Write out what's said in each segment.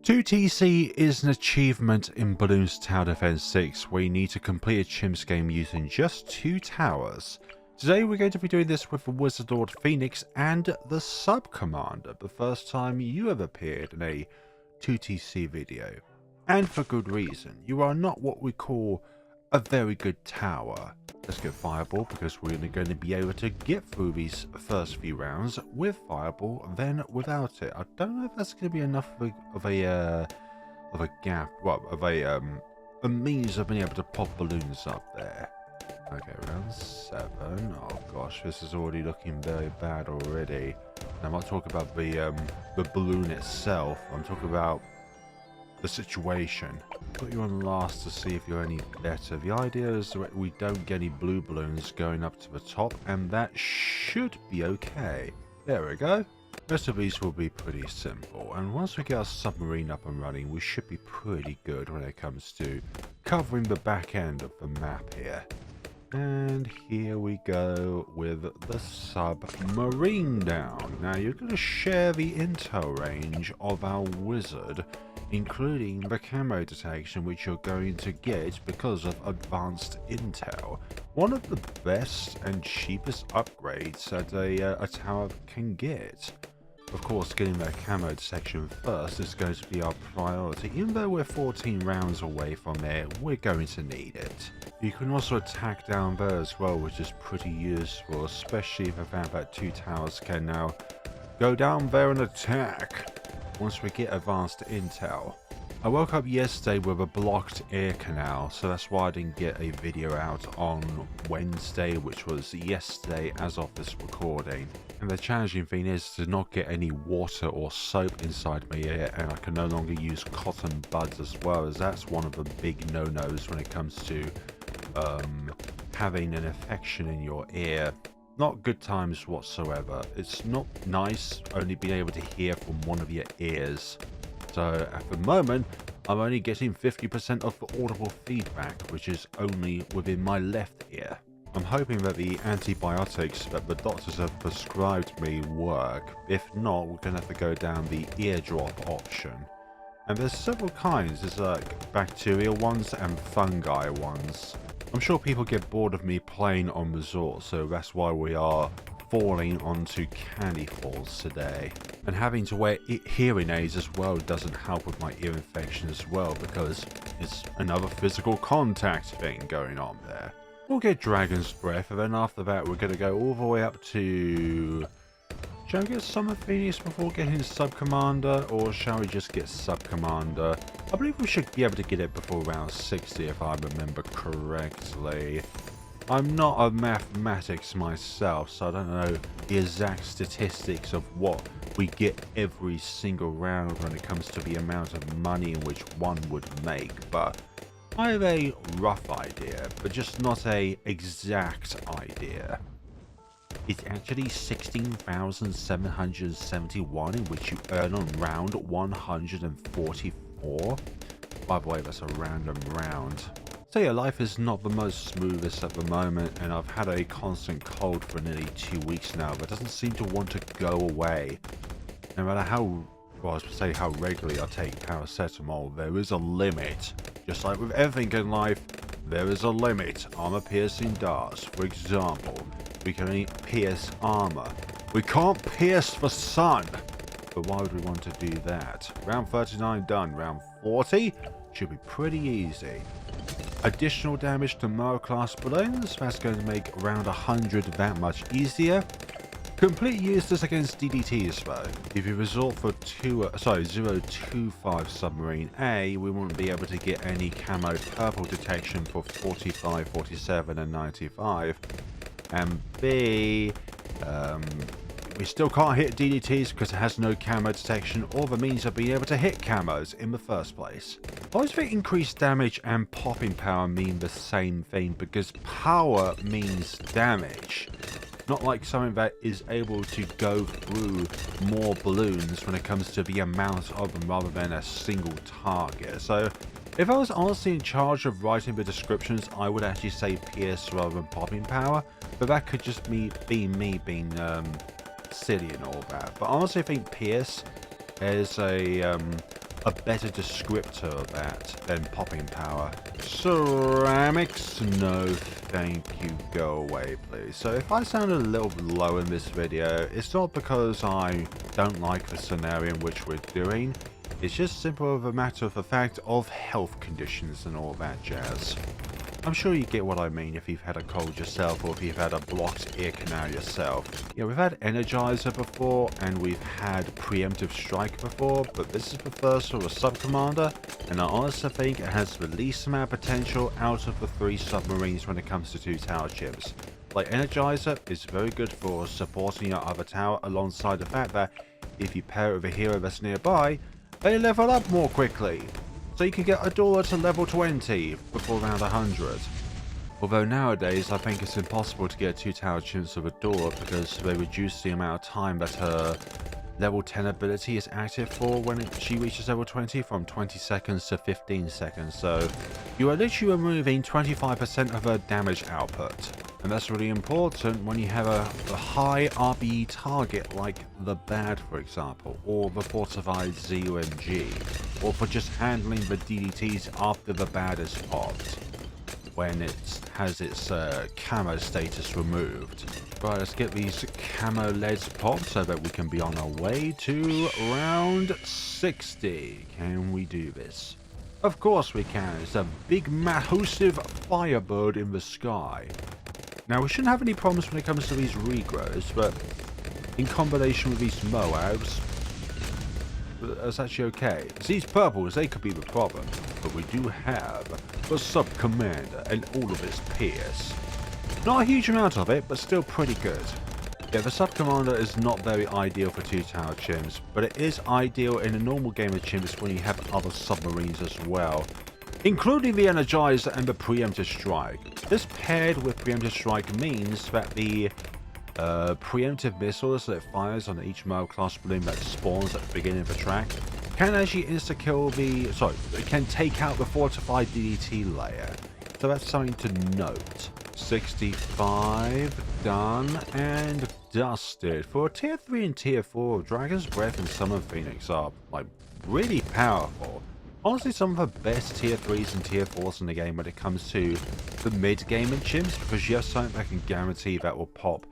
2TC is an achievement in Bloons Tower Defense 6 where you need to complete a chimps game using just 2 towers. Today we're going to be doing this with the Wizard Lord Phoenix and the Sub Commander, the first time you have appeared in a 2TC video. And for good reason. You are not what we call a very good tower. Let's get Fireball because we're only going to be able to get through these first few rounds with Fireball, then without it. I don't know if that's going to be enough of a gap, well, of a means of being able to pop balloons up there. Okay, round 7. Oh gosh, this is already looking very bad already. I'm not talking about the balloon itself. I'm talking about the situation. Put you on last to see if you're any better. The idea is that we don't get any blue balloons going up to the top, and that should be okay. There we go. The rest of these will be pretty simple, and once we get our submarine up and running, we should be pretty good when it comes to covering the back end of the map here. And here we go with the submarine down. Now you're going to share the intel range of our wizard, including the camo detection, which you're going to get because of advanced intel. One of the best and cheapest upgrades that a tower can get. Of course, getting that camo detection first is going to be our priority. Even though we're 14 rounds away from it, we're going to need it. You can also attack down there as well, which is pretty useful, especially the fact that 2 towers can now go down there and attack once we get advanced intel. I woke up yesterday with a blocked air canal, so that's why I didn't get a video out on Wednesday, which was yesterday as of this recording. And the challenging thing is to not get any water or soap inside my ear, and I can no longer use cotton buds as well, as that's one of the big no-nos when it comes to having an infection in your ear. Not good times whatsoever. It's not nice only being able to hear from one of your ears. So at the moment, I'm only getting 50% of the audible feedback, which is only within my left ear. I'm hoping that the antibiotics that the doctors have prescribed me work. If not, we're going to have to go down the eardrop option. And there's several kinds. There's like bacterial ones and fungi ones. I'm sure people get bored of me playing on Resort, so that's why we are falling onto candy falls today. And having to wear hearing aids as well doesn't help with my ear infection as well, because it's another physical contact thing going on there. We'll get Dragon's Breath, and then after that we're going to go all the way up to... Shall we get Summer Phoenix before getting Sub Commander, or shall we just get Sub Commander? I believe we should be able to get it before round 60 if I remember correctly. I'm not a mathematics myself, so I don't know the exact statistics of what we get every single round when it comes to the amount of money in which one would make, but I have a rough idea, but just not a exact idea. It's actually 16,771, in which you earn on round 144. By the way, that's a random round. So yeah, life is not the most smoothest at the moment, and I've had a constant cold for nearly 2 weeks now that doesn't seem to want to go away. No matter how, well, I was going to say how regularly I take paracetamol, there is a limit. Just like with everything in life, there is a limit. Armor piercing darts, for example. We can only pierce armor. We can't pierce the sun. But why would we want to do that? Round 39 done. Round 40 should be pretty easy. Additional damage to Mara class balloons. That's going to make round 100 that much easier. Complete useless against DDTs though. If you resort for 025 submarine A, we won't be able to get any camo purple detection for 45, 47 and 95. And B, we still can't hit DDTs because it has no camo detection or the means of being able to hit camos in the first place. I always think increased damage and popping power mean the same thing, because power means damage. Not like something that is able to go through more balloons when it comes to the amount of them rather than a single target. So if I was honestly in charge of writing the descriptions, I would actually say pierce rather than popping power, but that could just be me being silly and all that. But honestly, I think pierce is a a better descriptor of that than popping power. Ceramics? No, thank you. Go away, please. So if I sound a little low in this video, it's not because I don't like the scenario in which we're doing. It's just simple of a matter of the fact of health conditions and all that jazz. I'm sure you get what I mean if you've had a cold yourself or if you've had a blocked ear canal yourself. Yeah, we've had Energizer before and we've had Preemptive Strike before, but this is the first for a sub-commander, and I honestly think it has the least amount of potential out of the 3 submarines when it comes to 2 tower chimps. Like Energizer is very good for supporting your other tower alongside the fact that if you pair it with a hero that's nearby, they level up more quickly. So you can get Adora to level 20 before round 100. Although nowadays I think it's impossible to get 2 tower chimps with Adora because they reduce the amount of time that her level 10 ability is active for when she reaches level 20 from 20 seconds to 15 seconds. So you are literally removing 25% of her damage output. And that's really important when you have a high RBE target like the Bad, for example, or the Fortified ZUMG, or for just handling the DDTs after the Bad is popped, when it has its camo status removed. Right, let's get these camo leads popped so that we can be on our way to round 60. Can we do this? Of course we can. It's a big, massive firebird in the sky. Now, we shouldn't have any problems when it comes to these regrows, but in combination with these Moabs, that's actually okay. These purples, they could be the problem, but we do have the Sub-Commander and all of its peers. Not a huge amount of it, but still pretty good. Yeah, the Sub-Commander is not very ideal for 2 tower chimps, but it is ideal in a normal game of chimps when you have other submarines as well, including the Energizer and the Preemptive Strike. This paired with Preemptive Strike means that the preemptive missiles that it fires on each Moab class balloon that spawns at the beginning of the track can actually insta-kill the... sorry, it can take out the fortified DDT layer. So that's something to note. 65 done and dusted. For tier 3 and tier 4, Dragon's Breath and Summon Phoenix are like really powerful. Honestly, some of the best tier 3s and tier 4s in the game when it comes to the mid-game in chimps, because you have something that can guarantee that will pop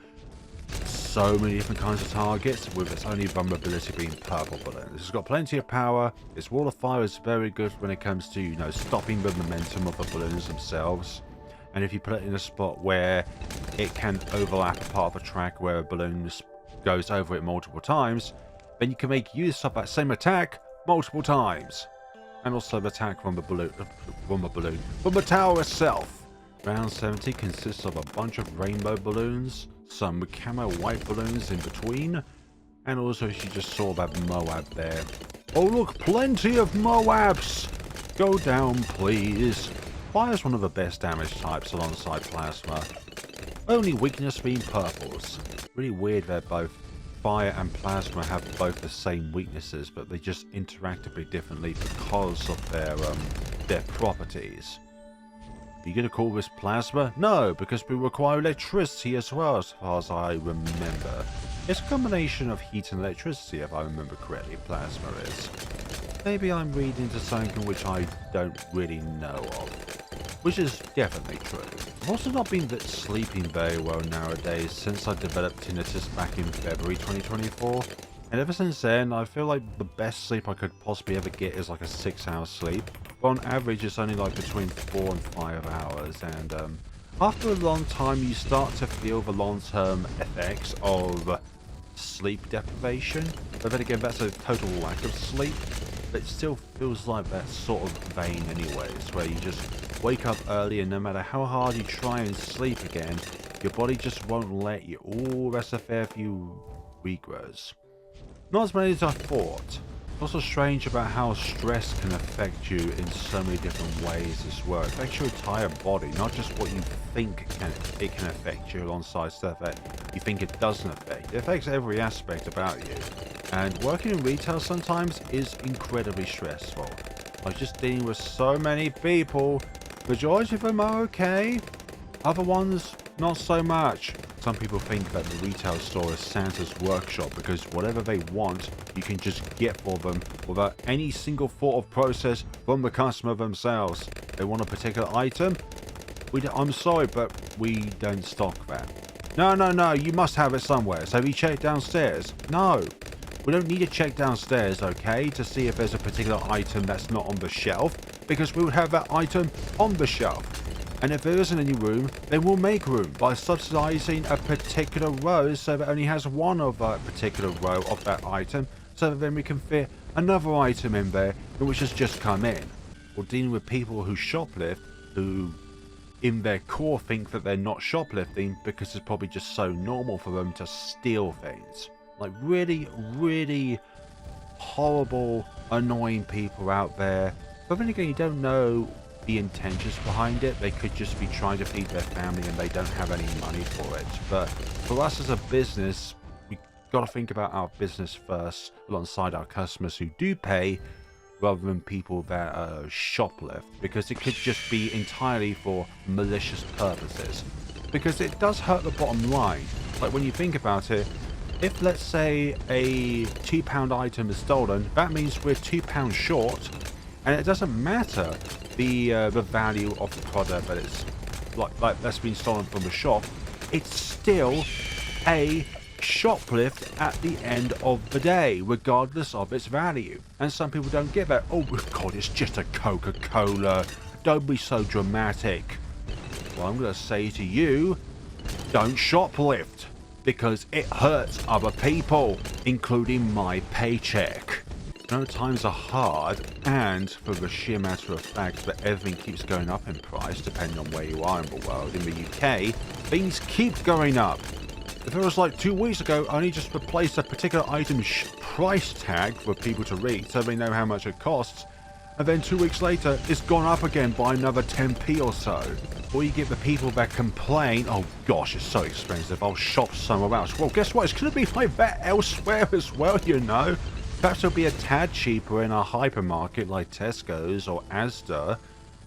so many different kinds of targets, with its only vulnerability being purple balloons. It's got plenty of power. Its wall of fire is very good when it comes to, you know, stopping the momentum of the balloons themselves. And if you put it in a spot where it can overlap a part of the track where a balloon goes over it multiple times, then you can make use of that same attack multiple times. And also the attack from the balloon, from the tower itself. Round 70 consists of a bunch of rainbow balloons, some camo white balloons in between, and also you just saw that Moab there. Oh look, plenty of Moabs! Go down, please. Fire is one of the best damage types alongside Plasma. Only weakness being purples. Really weird that both Fire and Plasma have both the same weaknesses, but they just interact a bit differently because of their properties. Are you going to call this Plasma? No, because we require electricity as well, as far as I remember. It's a combination of heat and electricity, if I remember correctly, Plasma is. Maybe I'm reading into something which I don't really know of, which is definitely true. I've also not been sleeping very well nowadays since I developed tinnitus back in February 2024. And ever since then, I feel like the best sleep I could possibly ever get is like a 6-hour sleep. But on average, it's only like between 4 and 5 hours. And after a long time, you start to feel the long-term effects of sleep deprivation. But then again, that's a total lack of sleep. But it still feels like that sort of vein anyways, where you just wake up early and no matter how hard you try and sleep again, your body just won't let you. Ooh, that's a fair few regrows. Not as many as I thought. Also strange about how stress can affect you in so many different ways as well. It affects your entire body, not just what you think it can affect you alongside stuff that you think it doesn't affect. It affects every aspect about you. And working in retail sometimes is incredibly stressful. I was just dealing with so many people. Majority of them are okay. Other ones, not so much. some people think that the retail store is Santa's workshop because whatever they want, you can just get for them without any single thought of process from the customer themselves. They want a particular item? I'm sorry, but we don't stock that. No, you must have it somewhere. So have you checked downstairs? No. We don't need to check downstairs, okay, to see if there's a particular item that's not on the shelf, because we would have that item on the shelf. And if there isn't any room, then we'll make room by subsidizing a particular row so that it only has one of a particular row of that item, so that then we can fit another item in there which has just come in. Or dealing with people who shoplift, who in their core think that they're not shoplifting because it's probably just so normal for them to steal things. Like really, really horrible, annoying people out there. But then again, you don't know the intentions behind it. They could just be trying to feed their family and they don't have any money for it. But for us as a business, we got to think about our business first alongside our customers who do pay, rather than people that shoplift, because it could just be entirely for malicious purposes. Because it does hurt the bottom line. Like when you think about it, if let's say a £2 item is stolen, that means we're £2 short, and it doesn't matter the value of the product that it's like that's been stolen from the shop. It's still a shoplift at the end of the day, regardless of its value. And some people don't get that. Oh God, it's just a Coca-Cola. Don't be so dramatic. Well, I'm going to say to you, don't shoplift, because it hurts other people, including my paycheck. No, times are hard, and for the sheer matter of fact that everything keeps going up in price depending on where you are in the world. In the UK, things keep going up. If it was like 2 weeks ago, I only just replaced a particular item's price tag for people to read so they know how much it costs, and then 2 weeks later, it's gone up again by another 10p or so. Or you get the people that complain, oh gosh, it's so expensive, I'll shop somewhere else. Well, guess what? It's going to be like that elsewhere as well, you know. Perhaps it'll be a tad cheaper in a hypermarket like Tesco's or Asda,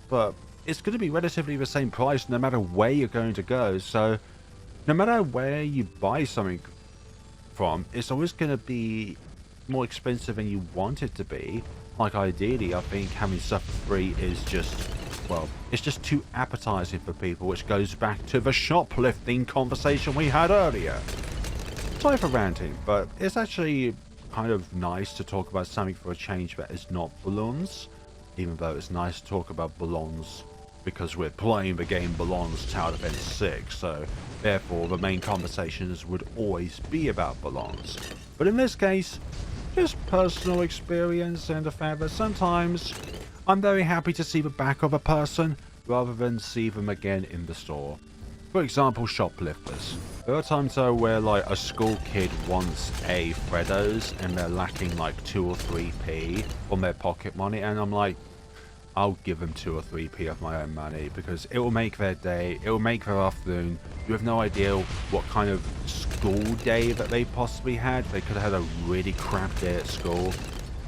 but it's going to be relatively the same price no matter where you're going to go. So no matter where you buy something from, it's always going to be more expensive than you want it to be. Like ideally, I think having stuff for free is just, well, it's just too appetizing for people, which goes back to the shoplifting conversation we had earlier. Sorry for ranting, but it's actually kind of nice to talk about something for a change that is not balloons, even though it's nice to talk about balloons because we're playing the game Balloons Tower Defense 6, so therefore the main conversations would always be about balloons. But in this case, just personal experience and the fact that sometimes I'm very happy to see the back of a person rather than see them again in the store. For example, shoplifters. There are times though where like a school kid wants a Freddos and they're lacking like 2 or 3p on their pocket money, and I'm like, I'll give them 2 or 3p of my own money because it will make their day, it will make their afternoon. You have no idea what kind of school day that they possibly had. They could have had a really crap day at school,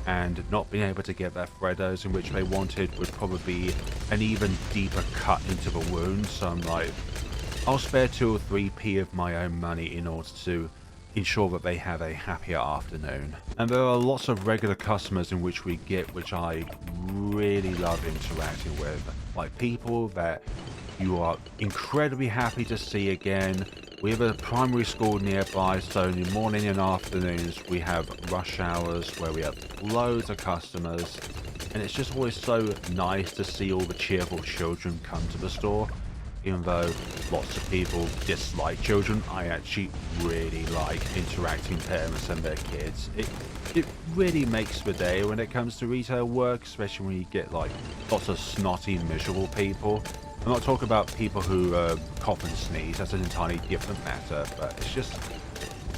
and not being able to get that Freddos in which they wanted would probably be an even deeper cut into the wound. So I'm like, I'll spare 2 or 3p of my own money in order to ensure that they have a happier afternoon. And there are lots of regular customers in which we get, which I really love interacting with, like people that you are incredibly happy to see again. We have a primary school nearby, so in the morning and afternoons we have rush hours where we have loads of customers, and it's just always so nice to see all the cheerful children come to the store. Even though lots of people dislike children, I actually really like interacting parents and their kids. It really makes the day when it comes to retail work, especially when you get like lots of snotty, miserable people. I'm not talking about people who cough and sneeze, that's an entirely different matter, but it's just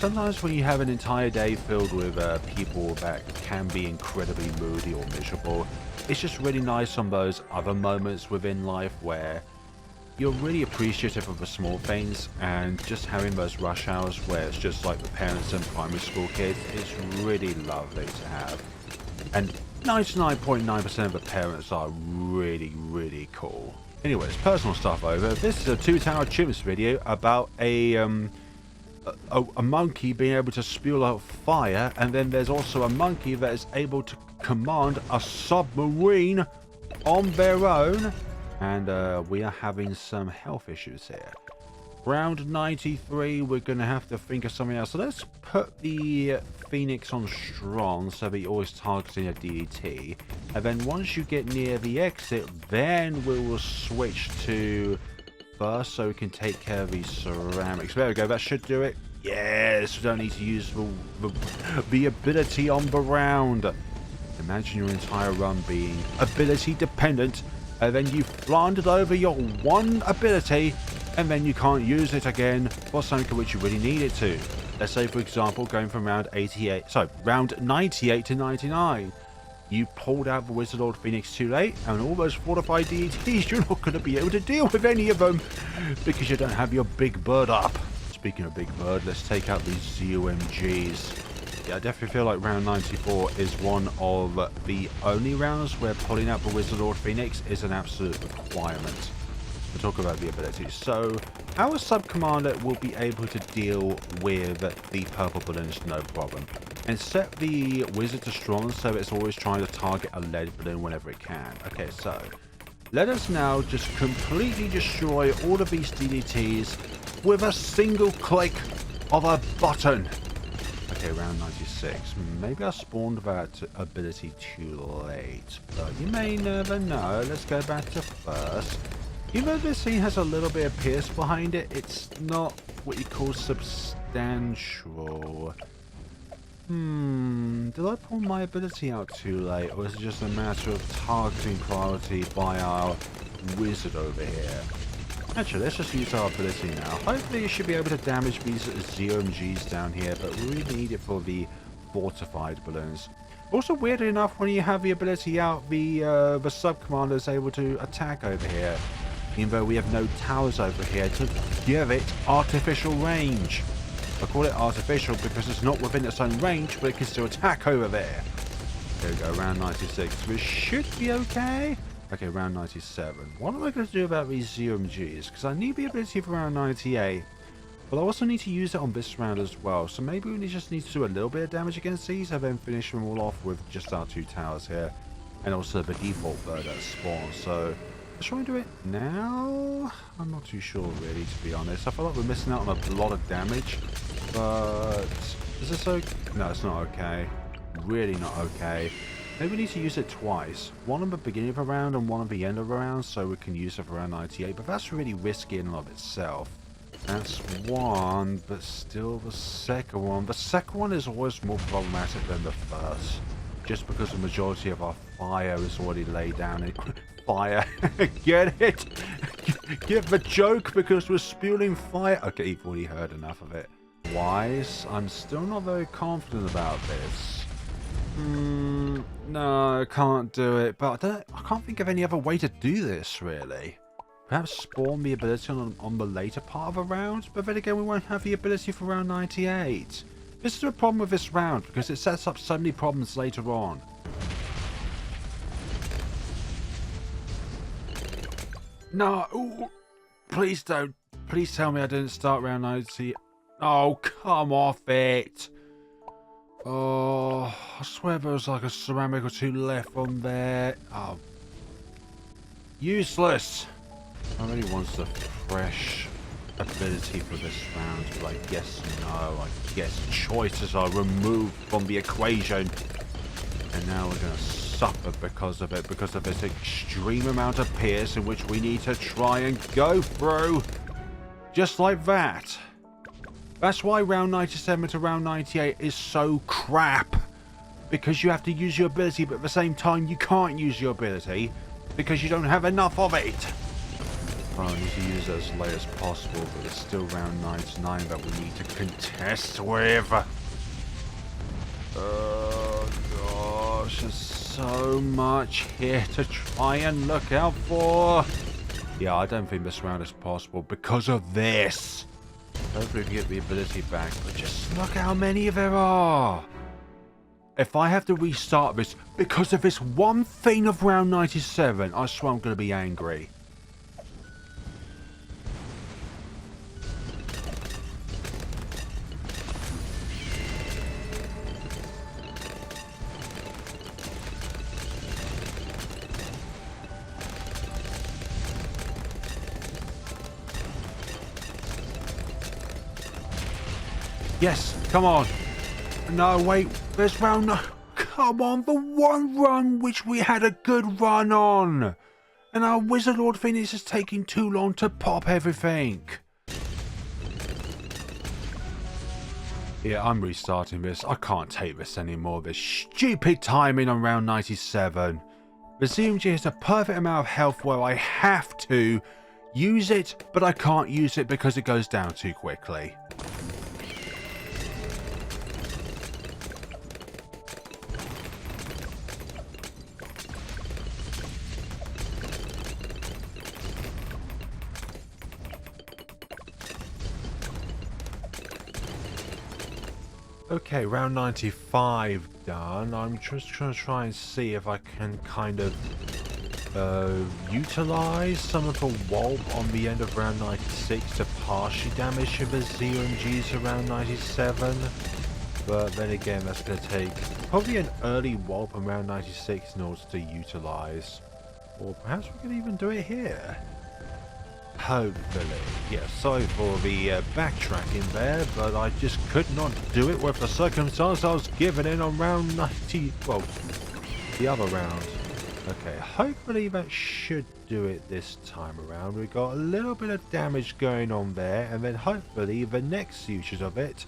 sometimes when you have an entire day filled with people that can be incredibly moody or miserable, it's just really nice on those other moments within life where you're really appreciative of the small things, and just having those rush hours where it's just like the parents and primary school kids is really lovely to have. And 99.9% of the parents are really, really cool. Anyways, personal stuff over. This is a 2-tower chimps video about a monkey being able to spew out fire, and then there's also a monkey that is able to command a submarine on their own, and we are having some health issues here. Round 93, we're going to have to think of something else. So let's put the Phoenix on strong so that you're always targeting a DDT. And then once you get near the exit, then we will switch to first so we can take care of these ceramics. There we go, that should do it. Yes, we don't need to use the ability on the round. Imagine your entire run being ability dependent, and then you've floundered over your one ability, and then you can't use it again for something which you really need it to. Let's say, for example, going from round 98 to 99. You pulled out the Wizard Lord Phoenix too late, and all those fortified DETs, you're not going to be able to deal with any of them because you don't have your big bird up. Speaking of big bird, let's take out these ZOMGs. Yeah, I definitely feel like round 94 is one of the only rounds where pulling out the Wizard Lord Phoenix is an absolute requirement. We'll talk about the abilities. So, our sub-commander will be able to deal with the purple balloons no problem. And set the wizard to strong so it's always trying to target a lead balloon whenever it can. Okay, so let us now just completely destroy all of these DDTs with a single click of a button. Okay, round 96. Maybe I spawned that ability too late, but you may never know. Let's go back to first. Even though this scene has a little bit of Pierce behind it, it's not what you call substantial. Did I pull my ability out too late, or is it just a matter of targeting priority by our wizard over here? Actually, let's just use our ability now. Hopefully you should be able to damage these ZOMGs down here, but we really need it for the fortified balloons. Also, weirdly enough, when you have the ability out, the sub-commander is able to attack over here, even though we have no towers over here to give it artificial range. I call it artificial because it's not within its own range, but it can still attack over there. There we go, round 96. We should be okay. Okay, round 97. What am I going to do about these ZOMGs? Because I need the ability for round 98. But I also need to use it on this round as well. So maybe we just need to do a little bit of damage against these and then finish them all off with just our 2 towers here. And also the default bird at spawn. So let's try and do it now. I'm not too sure really, to be honest. I feel like we're missing out on a lot of damage. But is this okay? No, it's not okay. Really not okay. Maybe we need to use it twice. One at the beginning of a round and one at the end of a round so we can use it for round 98. But that's really risky in and of itself. That's one, but still the second one. The second one is always more problematic than the first. Just because the majority of our fire is already laid down in fire. Get it? Get the joke because we're spewing fire. Okay, you've already heard enough of it. Wise, I'm still not very confident about this. No, I can't do it, but I can't think of any other way to do this, really. Perhaps spawn the ability on the later part of a round, but then again we won't have the ability for round 98. This is the problem with this round, because it sets up so many problems later on. No, ooh, please don't. Please tell me I didn't start round 90. Oh, come off it. Oh, I swear there was like a ceramic or 2 left on there. Oh. Useless. I really want the fresh ability for this round, but I guess no. I guess choices are removed from the equation. And now we're going to suffer because of it, because of this extreme amount of Pierce in which we need to try and go through. Just like that. That's why round 97 to round 98 is so crap. Because you have to use your ability, but at the same time you can't use your ability because you don't have enough of it. Oh, I need to use it as late as possible, but it's still round 99 that we need to contest with. Oh gosh, there's so much here to try and look out for. Yeah, I don't think this round is possible because of this. Hopefully we can get the ability back, but just look how many there are. If I have to restart this because of this one thing of round 97, I swear I'm going to be angry. Yes, come on. No, wait, this round, no. Come on, the one run which we had a good run on. And our Wizard Lord Phoenix is taking too long to pop everything. Yeah, I'm restarting this. I can't take this anymore. This stupid timing on round 97. The ZMG has a perfect amount of health where I have to use it, but I can't use it because it goes down too quickly. Okay, round 95 done. I'm just going to try and see if I can kind of utilize some of the Wulp on the end of round 96 to partially damage the ZMGs around 97. But then again, that's going to take probably an early Wulp around 96 in order to utilize. Or perhaps we could even do it here. Hopefully. Yeah, sorry for the backtracking there, but I just could not do it with the circumstance I was given in on round 90... well, the other round. Okay, hopefully that should do it this time around. We've got a little bit of damage going on there, and then hopefully the next usage of it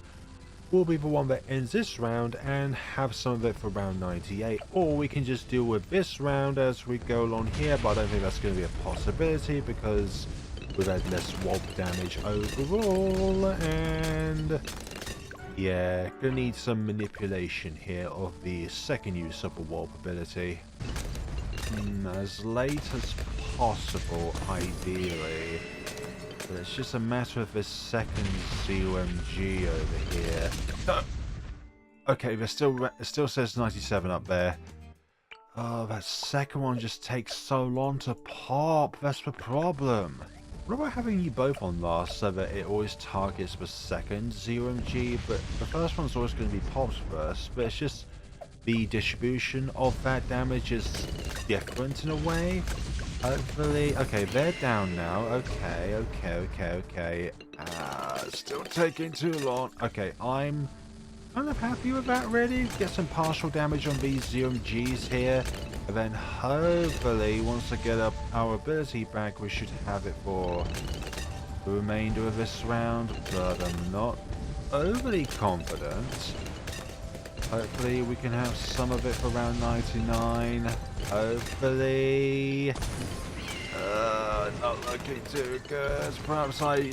will be the one that ends this round and have some of it for round 98. Or we can just deal with this round as we go along here, but I don't think that's going to be a possibility because we've had less Wulp damage overall, and yeah, gonna need some manipulation here of the second use of the Wulp ability. As late as possible, ideally. But it's just a matter of this second ZOMG over here. Okay, it still says 97 up there. Oh, that second one just takes so long to pop. That's the problem. What about having you both on last so that it always targets the second ZOMG, but the first one's always going to be pops first, but it's just the distribution of that damage is different in a way. Hopefully, okay, they're down now. Okay. Still taking too long. Okay, I'm kind of happy with that, really. Get some partial damage on these ZOMGs here. And then hopefully, once I get up our ability back, we should have it for the remainder of this round. But I'm not overly confident. Hopefully we can have some of it for round 99. Hopefully. Not looking too good. Perhaps I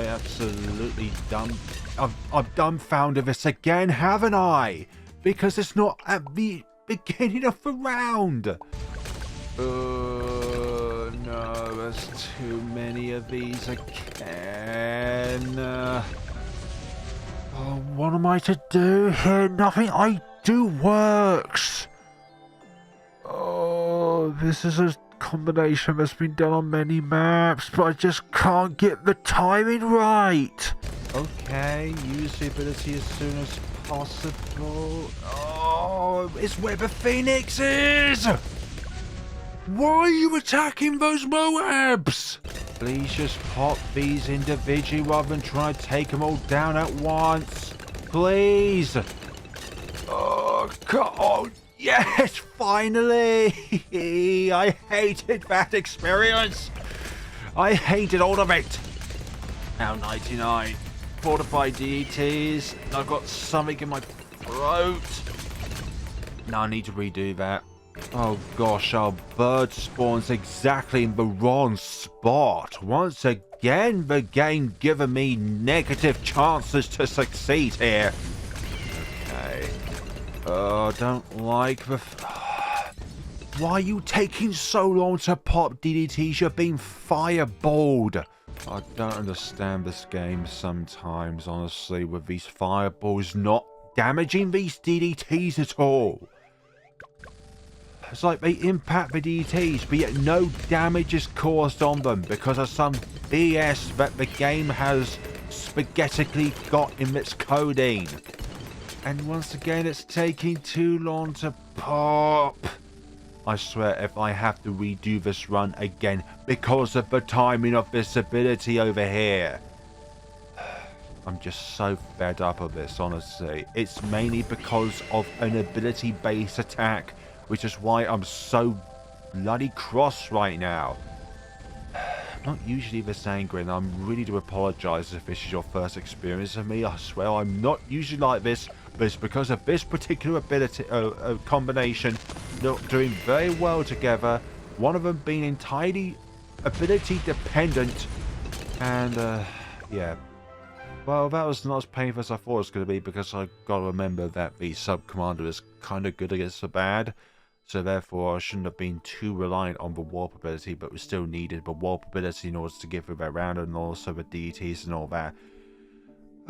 absolutely I've dumbfounded this again, haven't I? Because it's not at the beginning of the round. No, there's too many of these again. What am I to do here? Nothing I do works. Oh, this is a combination that's been done on many maps, but I just can't get the timing right. Okay, use the ability as soon as possible. Oh, it's where the Phoenix is! Why are you attacking those Moabs? Please just pop these individually rather than try to take them all down at once. Please. Oh, God. Oh, yes, finally. I hated that experience. I hated all of it. Now 99. Fortified DETs. I've got something in my throat. Now I need to redo that. Oh gosh, our bird spawns exactly in the wrong spot. Once again, the game giving me negative chances to succeed here. Okay. Oh, don't like the... Why are you taking so long to pop DDTs? You're being fireballed. I don't understand this game sometimes, honestly, with these fireballs not damaging these DDTs at all. It's like they impact the DDTs, but yet no damage is caused on them because of some BS that the game has spaghettically got in its coding. And once again, it's taking too long to pop. I swear, if I have to redo this run again because of the timing of this ability over here. I'm just so fed up of this, honestly. It's mainly because of an ability-based attack, which is why I'm so bloody cross right now. I'm not usually this angry, and I really do apologise if this is your first experience of me. I swear I'm not usually like this, but it's because of this particular ability combination not doing very well together. One of them being entirely ability dependent, and yeah. Well, that was not as painful as I thought it was going to be, because I got to remember that the sub-commander is kind of good against the bad. So therefore, I shouldn't have been too reliant on the warp ability, but we still needed the warp ability in order to get through that round, and also the deities and all that.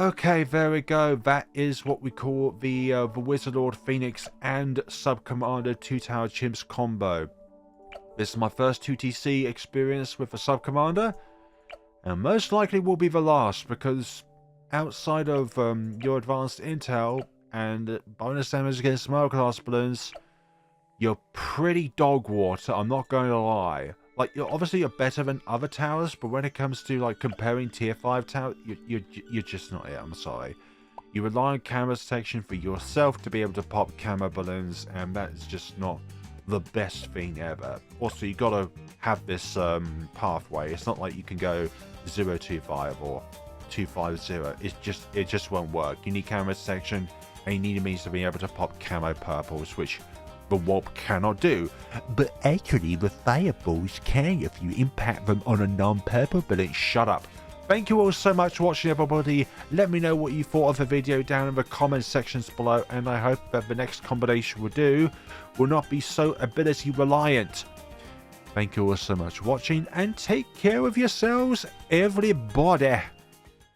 Okay, there we go. That is what we call the Wizard Lord Phoenix and Sub-Commander 2-Tower Chimps combo. This is my first 2TC experience with the Sub-Commander, and most likely will be the last, because outside of your advanced intel and bonus damage against small class balloons, you're pretty dog water, I'm not going to lie. Like, you're better than other towers, but when it comes to, like, comparing tier 5 towers, you're just not it, I'm sorry. You rely on camera detection for yourself to be able to pop camera balloons, and that's just not the best thing ever. Also, you gotta have this pathway. It's not like you can go 025 or 250. It just won't work. You need camera detection, and you need a means to be able to pop camo purples, which the warp cannot do. But actually, the fireballs can if you impact them on a non-purple balloon. Shut up. Thank you all so much for watching, everybody. Let me know what you thought of the video down in the comment sections below, and I hope that the next combination will not be so ability reliant. Thank you all so much for watching, and take care of yourselves, everybody.